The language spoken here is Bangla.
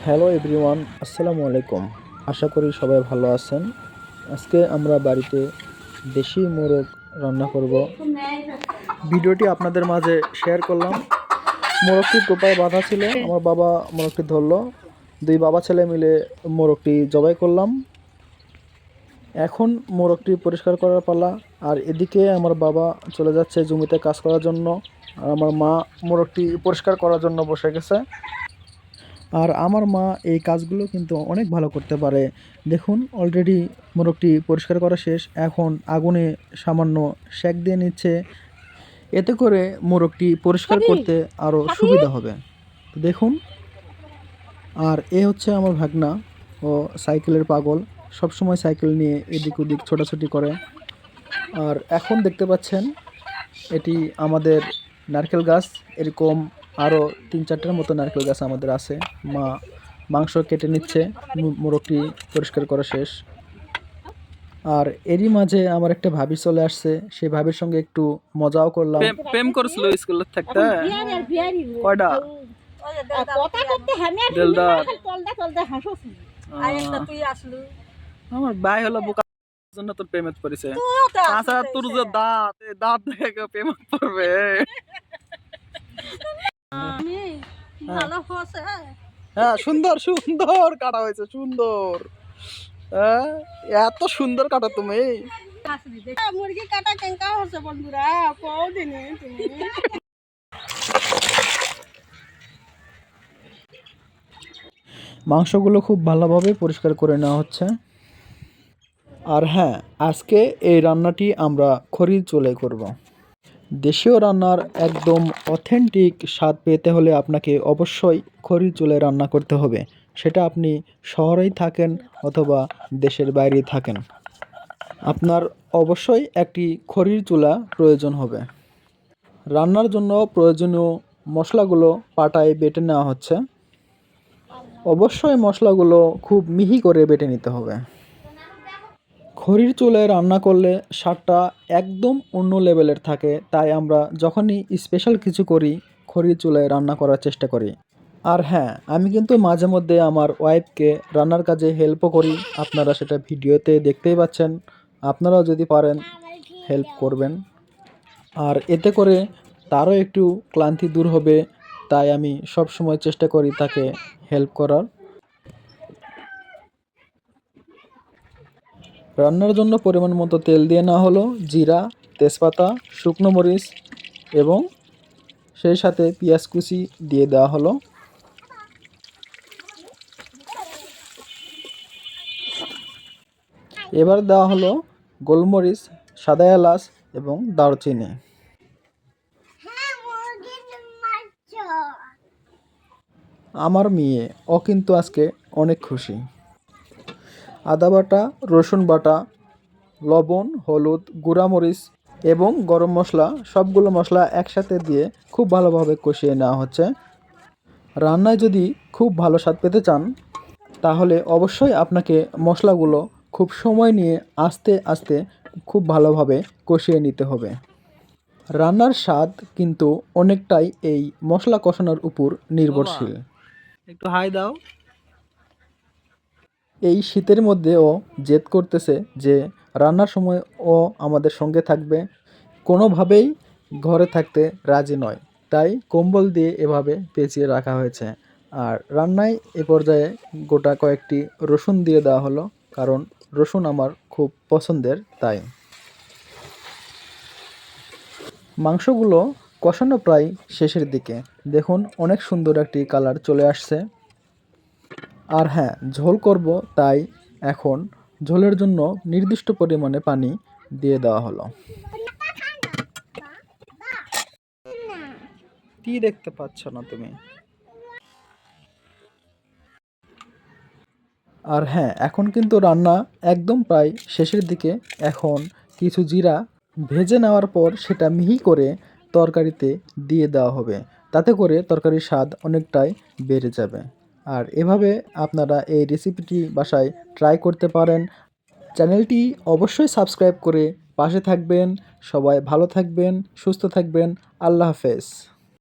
হ্যালো এভরিওয়ান, আসসালামু আলাইকুম। আশা করি সবাই ভালো আছেন। আজকে আমরা বাড়িতে দেশি মোরগ রান্না করব। ভিডিওটি আপনাদের মাঝে শেয়ার করলাম। মোরগটি টোপায় বাঁধা ছিল, আমার বাবা মোরগটি ধরলো। দুই বাবা ছেলে মিলে মোরগটি জবাই করলাম। এখন মোরগটি পরিষ্কার করার পালা। আর এদিকে আমার বাবা চলে যাচ্ছে জমিতে কাজ করার জন্য, আর আমার মা মোরগটি পরিষ্কার করার জন্য বসে গেছে। আর আমার মা এই কাজগুলো কিন্তু অনেক ভালো করতে পারে। দেখুন, অলরেডি মোরগটি পরিষ্কার করা শেষ। এখন আগুনে সামান্য সেঁক দিয়ে নিচ্ছে, এতে করে মোরগটি পরিষ্কার করতে আরও সুবিধা হবে। দেখুন, আর এ হচ্ছে আমার ভাগনা, ও সাইকেলের পাগল, সবসময় সাইকেল নিয়ে এদিক ওদিক ছোটাছুটি করে। আর এখন দেখতে পাচ্ছেন এটি আমাদের নারকেল গাছ। এরকম আরও 3-4টার মতো নারকেল গাছ আমাদের আছে। মা মাংস কেটে নিচ্ছে, মোরগটি পরিষ্কার করা শেষ। আর এরই মাঝে আমার একটা ভাবি চলে আসছে, সেই ভাবির সঙ্গে একটু মজাও করলাম। প্রেম করছিল স্কুলে থাকতে কয়টা দেলদার আমার ভাই হলো বোকা জন্য তোর প্রেমে পড়েছে। তাছাড়া তোর যে দাঁত এই দাঁত দেখে কেউ প্রেমে পড়বে? হ্যাঁ, সুন্দর সুন্দর কাটা হয়েছে, সুন্দর। হ্যাঁ, এত সুন্দর কাটা তুমি। মুরগি কাটা কেঙ্কা হচ্ছে বন্ধুরা, কদিনে তুমি মাংসগুলো খুব ভালোভাবে পরিষ্কার করে নেওয়া হচ্ছে। আর হ্যাঁ, আজকে এই রান্নাটি আমরা খড়ির চুলায় করব। দেশীয় রান্নার একদম অথেন্টিক স্বাদ পেতে হলে আপনাকে অবশ্যই খড়ির চুলায় রান্না করতে হবে। সেটা আপনি শহরেই থাকেন অথবা দেশের বাইরেই থাকেন, আপনার অবশ্যই একটি খড়ির চুলা প্রয়োজন হবে। রান্নার জন্য প্রয়োজনীয় মশলাগুলো পাটায় বেটে নেওয়া হচ্ছে। অবশ্যই মশলাগুলো খুব মিহি করে বেটে নিতে হবে। খড়ির চুলায় রান্না করলে স্বাদটা একদম অন্য লেভেলের থাকে, তাই আমরা যখনই স্পেশাল কিছু করি খড়ির চুলায় রান্না করার চেষ্টা করি। আর হ্যাঁ, আমি কিন্তু মাঝে মধ্যে আমার ওয়াইফকে রান্নার কাজে হেল্পও করি, আপনারা সেটা ভিডিওতে দেখতেই পাচ্ছেন। আপনারাও যদি পারেন হেল্প করবেন, আর এতে করে তারও একটু ক্লান্তি দূর হবে। তাই আমি সব সময় চেষ্টা করি তাকে হেল্প করার। রান্নার জন্য পরিমাণ মতো তেল দিয়ে নেওয়া হলো, জিরা, তেজপাতা, শুকনো মরিচ এবং সেই সাথে পেঁয়াজ কুচি দিয়ে দেওয়া হলো। এবার দেওয়া হলো গোলমরিচ, সাদা এলাচ এবং দারুচিনি। আমার মেয়ে ও কিন্তু আজকে অনেক খুশি। আদা বাটা, রসুন বাটা, লবণ, হলুদ, গুঁড়ামরিচ এবং গরম মশলা, সবগুলো মশলা একসাথে দিয়ে খুব ভালোভাবে কষিয়ে নেওয়া হচ্ছে। রান্নায় যদি খুব ভালো স্বাদ পেতে চান তাহলে অবশ্যই আপনাকে মশলাগুলো খুব সময় নিয়ে আস্তে আস্তে খুব ভালোভাবে কষিয়ে নিতে হবে। রান্নার স্বাদ কিন্তু অনেকটাই এই মশলা কষানোর উপর নির্ভরশীল। একটু হাই দাও। এই শীতের মধ্যে ও জেদ করতেছে যে রান্নার সময় ও আমাদের সঙ্গে থাকবে, কোনোভাবেই ঘরে থাকতে রাজি নয়। তাই কম্বল দিয়ে এভাবে পেঁচিয়ে রাখা হয়েছে। আর রান্নায় এ পর্যায়ে গোটা কয়েকটি রসুন দিয়ে দেওয়া হলো, কারণ রসুন আমার খুব পছন্দের। তাই মাংসগুলো কষানো প্রায় শেষের দিকে। দেখুন, অনেক সুন্দর একটি কালার চলে আসছে। আর হ্যাঁ, ঝোল করব, তাই এখন ঝোলের জন্য নির্দিষ্ট পরিমাণে পানি দিয়ে দেওয়া হলো। কি দেখতে পাচ্ছ না তুমি? আর হ্যাঁ, এখন কিন্তু রান্না একদম প্রায় শেষের দিকে। এখন কিছু জিরা ভেজে নেওয়ার পর সেটা মিহি করে তরকারিতে দিয়ে দেওয়া হবে, তাতে করে তরকারির স্বাদ অনেকটাই বেড়ে যাবে। আর এভাবে আপনারা এই রেসিপিটি বাসায় ট্রাই করতে পারেন। চ্যানেলটি অবশ্যই সাবস্ক্রাইব করে পাশে থাকবেন। সবাই ভালো থাকবেন, সুস্থ থাকবেন। আল্লাহ হাফেজ।